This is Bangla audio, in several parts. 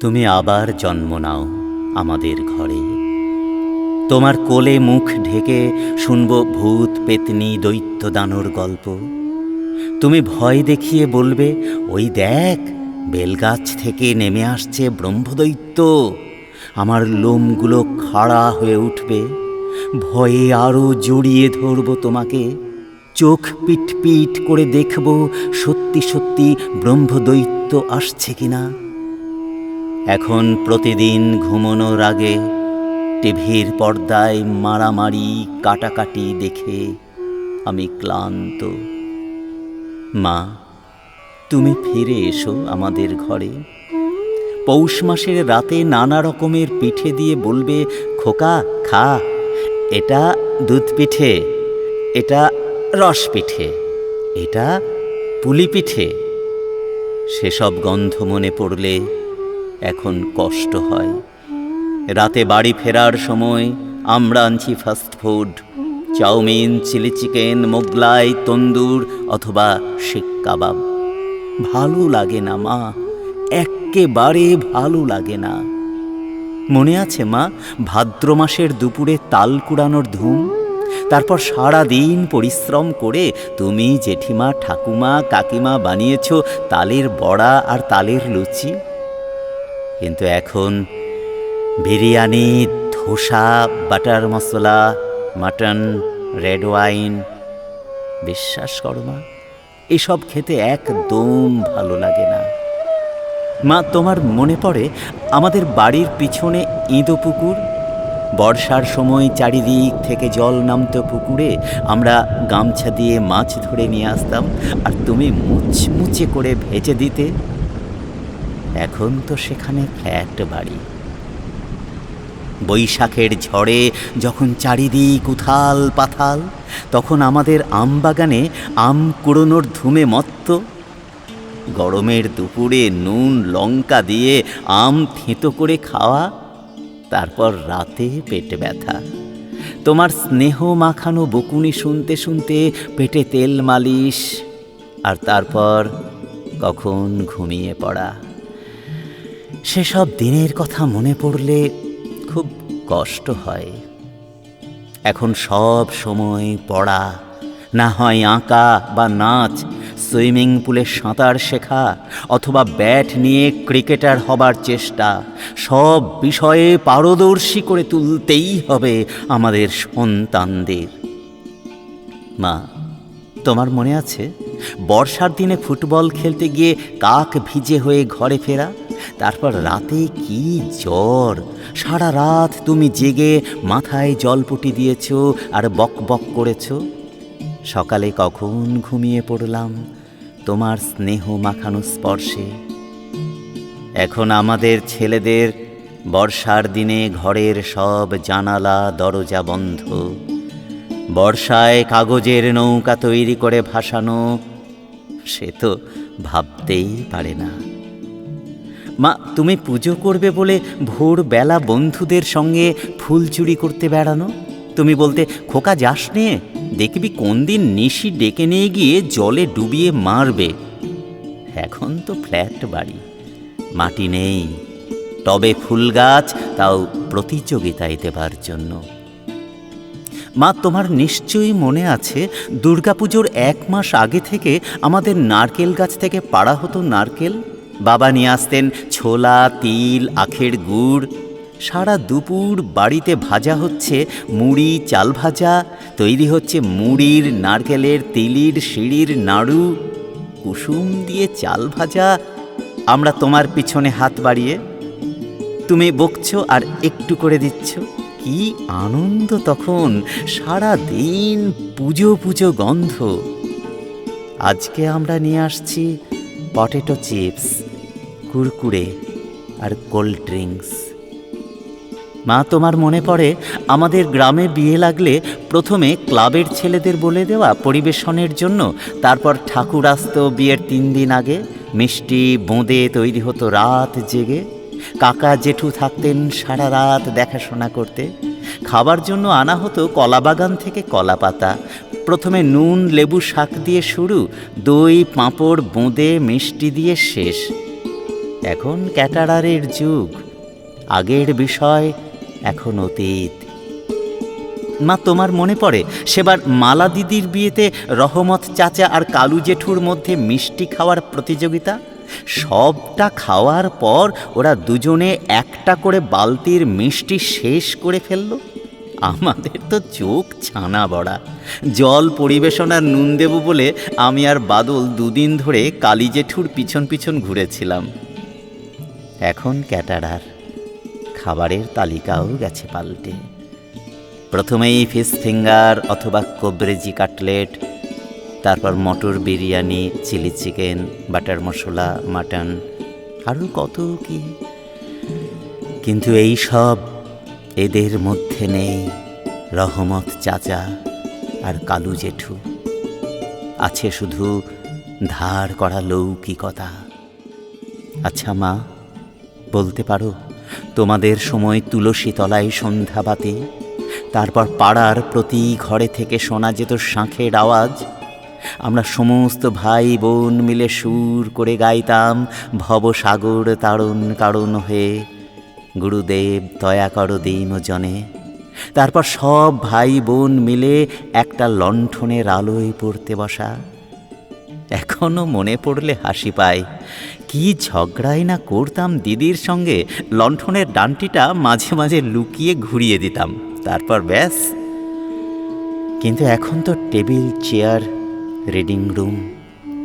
তুমি আবার জন্ম নাও আমাদের ঘরে। তোমার কোলে মুখ ঢেকে শুনব ভূত পেতনি দৈত্য দানর গল্প। তুমি ভয় দেখিয়ে বলবে, ওই দেখ বেলগাছ থেকে নেমে আসছে ব্রহ্মদৈত্য। আমার লোমগুলো খাড়া হয়ে উঠবে, ভয়ে আরো জড়িয়ে ধরব তোমাকে। চোখ পিট পিট করে দেখব সত্যি সত্যি ব্রহ্মদৈত্য আসছে কিনা। এখন প্রতিদিন ঘুমানোর আগে টিভির পর্দায় মারামারি কাটাকাটি দেখে আমি ক্লান্ত। মা, তুমি ফিরে এসো আমাদের ঘরে। পৌষ মাসের রাতে নানা রকমের পিঠে দিয়ে বলবে, খোকা খা, এটা দুধ পিঠে, এটা রস পিঠে, এটা পুলি পিঠে। সেসব গন্ধ মনে পড়লে এখন কষ্ট হয়। রাতে বাড়ি ফেরার সময় আমরা আনছি fast food, chowmein, chilli chicken, Mughlai, tandoor অথবা শিক কাবাব। ভালো লাগে না মা, এক্কেবারে ভালো লাগে না। মনে আছে মা, ভাদ্র মাসের দুপুরে তাল কুড়ানোর ধুম? তারপর সারা দিন পরিশ্রম করে তুমি, জেঠিমা, ঠাকুমা, কাকিমা বানিয়েছ তালের বড়া আর তালের লুচি। কিন্তু এখন বিরিয়ানি, ধোসা, বাটার মশলা, মাটন, রেড ওয়াইন, বিশ্বাস করো মা, এসব খেতে একদম ভালো লাগে না। মা, তোমার মনে পড়ে আমাদের বাড়ির পিছনে ইঁদো পুকুর? বর্ষার সময় চারিদিক থেকে জল নামতো পুকুরে, আমরা গামছা দিয়ে মাছ ধরে নিয়ে আসতাম আর তুমি মুচমুচে করে ভেজে দিতে। এখন তো সেখানে ফ্ল্যাট বাড়ি। বৈশাখের ঝড়ে যখন চারিদিক উথাল পাথাল, তখন আমাদের আম বাগানে আম কুড়োনোর ধুমে মত্ত। গরমের দুপুরে নুন লঙ্কা দিয়ে আম থেঁতো করে খাওয়া, তারপর রাতে পেট ব্যথা। তোমার স্নেহ মাখানো বকুনি শুনতে শুনতে পেটে তেল মালিশ, আর তারপর কখন ঘুমিয়ে পড়া। সেসব দিনের কথা মনে পড়লে খুব কষ্ট হয়। এখন সব সময় পড়া, না হয় আঁকা বা নাচ, সুইমিং পুলে সাঁতার শেখা অথবা ব্যাট নিয়ে ক্রিকেটার হবার চেষ্টা। সব বিষয়ে পারদর্শী করে তুলতেই হবে আমাদের সন্তানদের। মা, তোমার মনে আছে বর্ষার দিনে ফুটবল খেলতে গিয়ে কাক ভিজে হয়ে ঘরে ফেরা? তারপর রাতে কি জ্বর, সারা রাত তুমি জেগে মাথায় জলপটি দিয়েছ আর বক বক করেছ। সকালে কখন ঘুমিয়ে পড়লাম তোমার স্নেহ মাখানো স্পর্শে। এখন আমাদের ছেলেদের বর্ষার দিনে ঘরের সব জানালা দরজা বন্ধ। বর্ষায় কাগজের নৌকা তৈরি করে ভাসানো, সে তো ভাবতেই পারে না। মা, তুমি পুজো করবে বলে ভোরবেলা বন্ধুদের সঙ্গে ফুল চুরি করতে বেড়ানো। তুমি বলতে, খোকা যাস নে, দেখবি কোন দিন নিশি ডেকে নিয়ে গিয়ে জলে ডুবিয়ে মারবে। এখন তো ফ্ল্যাট বাড়ি, মাটি নেই, টবে ফুল গাছ, তাও প্রতিযোগিতায় দেবার জন্য। মা, তোমার নিশ্চয়ই মনে আছে দুর্গাপুজোর 1 মাস আগে থেকে আমাদের নারকেল গাছ থেকে পাড়া হতো নারকেল। বাবা নিয়ে আসতেন ছোলা, তিল, আখের গুড়। সারা দুপুর বাড়িতে ভাজা হচ্ছে মুড়ি, চাল ভাজা, তৈরি হচ্ছে মুড়ির, নারকেলের, তিলির, সিঁড়ির নাড়ু, কুসুম দিয়ে চাল ভাজা। আমরা তোমার পিছনে হাত বাড়িয়ে, তুমি বকছো আর একটু করে দিচ্ছ। কি আনন্দ তখন, সারা দিন পুজো পুজো গন্ধ। আজকে আমরা নিয়ে আসছি পটেটো চিপস, কুরকুরে আর কোল্ড ড্রিঙ্কস। মা, তোমার মনে পড়ে আমাদের গ্রামে বিয়ে লাগলে প্রথমে ক্লাবের ছেলেদের বলে দেওয়া পরিবেশনের জন্য, তারপর ঠাকুর আসতো বিয়ের 3 দিন আগে। মিষ্টি বোঁদে তৈরি হতো রাত জেগে, কাকা জেঠু থাকতেন সারা রাত দেখাশোনা করতে। খাবার জন্য আনা হতো কলাবাগান থেকে কলা পাতা। প্রথমে নুন লেবু শাক দিয়ে শুরু, দই পাঁপড় বোঁদে মিষ্টি দিয়ে শেষ। এখন ক্যাটারারের যুগ, আগের বিষয় এখন অতীত। মা, তোমার মনে পড়ে সেবার মালা দিদির বিয়েতে রহমত চাচা আর কালু জেঠুর মধ্যে মিষ্টি খাওয়ার প্রতিযোগিতা? সবটা খাওয়ার পর ওরা দুজনে একটা করে বালতির মিষ্টি শেষ করে ফেলল। আমাদের তো চোখ ছানা বড়া। জল পরিবেশন আর নুন দেব বলে আমি আর বাদল দুদিন ধরে কালী জেঠুর পিছন পিছন ঘুরেছিলাম। এখন ক্যাটারার, খাবারের তালিকাও গেছে পাল্টে। প্রথমেই ফিশ ফিঙ্গার অথবা কবরেজি কাটলেট, তারপর মটর বিরিয়ানি, চিলি চিকেন, বাটার মশলা, মাটন, আরও কত কি। কিন্তু এই সব এদের মধ্যে নেই রহমত চাচা আর কালু জেঠু। আছে শুধু ধার করা লৌকিকতা। আচ্ছা মা, বলতে পারো তোমাদের সময় তুলসী তলায় সন্ধ্যাবাতি, তারপর পাড়ার প্রতি ঘরে থেকে শোনা যেত শাঁখের আওয়াজ। আমরা সমস্ত ভাই বোন মিলে সুর করে গাইতাম, ভবসাগর তারণ কারণ হয়ে গুরুদেব দয়া করো দীন জনে। তারপর সব ভাই বোন মিলে একটা লণ্ঠনের আলোয় পড়তে বসা। এখনো মনে পড়লে হাসি পায়। কি ঝগড়াই না করতাম দিদির সঙ্গে। লণ্ঠনের ডান্টিটা মাঝে মাঝে লুকিয়ে ঘুরিয়ে দিতাম, তারপর ব্যাস। কিন্তু এখন তো টেবিল, চেয়ার, রিডিং রুম,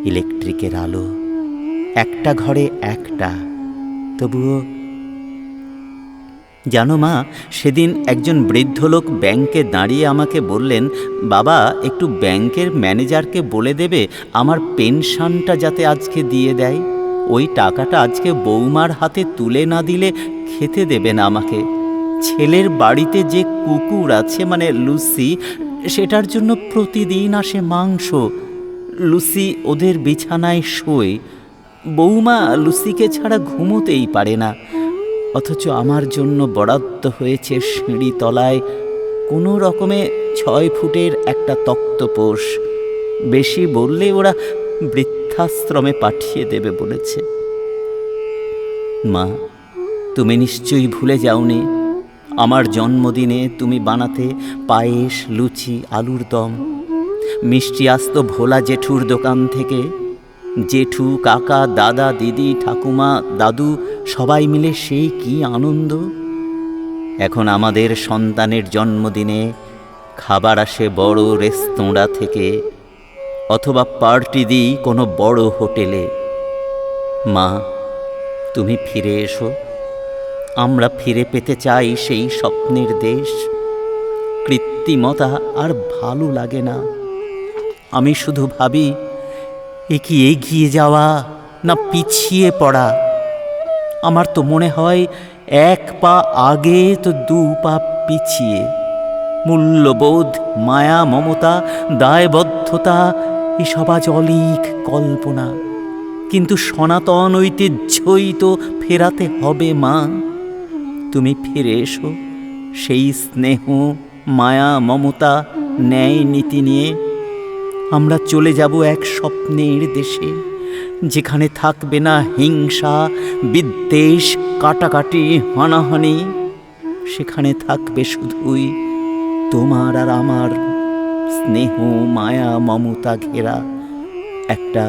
ইলেকট্রিকের আলো, একটা ঘরে একটা। তবুও জানো মা, সেদিন একজন বৃদ্ধ লোক ব্যাংকে দাঁড়িয়ে আমাকে বললেন, বাবা একটু ব্যাংকের ম্যানেজারকে বলে দেবে আমার পেনশনটা যাতে আজকে দিয়ে দেয়। ওই টাকাটা আজকে বৌমার হাতে তুলে না দিলে খেতে দেবে না আমাকে। ছেলের বাড়িতে যে কুকুর আছে, মানে লুসি, সেটার জন্য প্রতিদিন আসে মাংস। লুসি ওদের বিছানায় শোয়। বৌমা লুসিকে ছাড়া ঘুমোতেই পারে না। অথচ আমার জন্য বরাদ্দ হয়েছে সিঁড়ি তলায় কোনো রকমে 6 ফুটের একটা তক্তপোষ। বেশি বললে ওরা বৃদ্ধাশ্রমে পাঠিয়ে দেবে বলেছে। মা, তুমি নিশ্চয়ই ভুলে যাওনি আমার জন্মদিনে তুমি বানাতে পায়েস, লুচি, আলুর দম। মিষ্টি আসতো ভোলা জেঠুর দোকান থেকে। জেঠু, কাকা, দাদা, দিদি, ঠাকুমা, দাদু সবাই মিলে সেই কি আনন্দ। এখন আমাদের সন্তানের জন্মদিনে খাবার আসে বড় রেস্তোরাঁ থেকে, অথবা পার্টি দিই কোনো বড় হোটেলে। মা, তুমি ফিরে এসো। আমরা ফিরে পেতে চাই সেই স্বপ্নের দেশ। কৃত্রিমতা আর ভালো লাগে না। আমি শুধু ভাবি, এ কি এগিয়ে যাওয়া না পিছিয়ে পড়া? আমার তো মনে হয় 1 পা আগে তো 2 পা পিছিয়ে। মূল্যবোধ, মায়া, মমতা, দায়বদ্ধতা এসব আজ অলীক কল্পনা। কিন্তু সনাতন ঐতিহ্যই তো ফেরাতে হবে মা। তুমি ফিরে এসো সেই স্নেহ, মায়া, মমতা, ন্যায় নীতি নিয়ে। আমরা চলে যাব এক স্বপ্নের দেশে, যেখানে থাকবে না হিংসা, বিদ্বেষ, কাটাকাটি, হানাহানি। সেখানে থাকবে শুধুই তোমার আর আমার স্নেহ, মায়া, মমতা ঘেরা একটা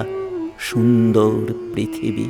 সুন্দর পৃথিবী।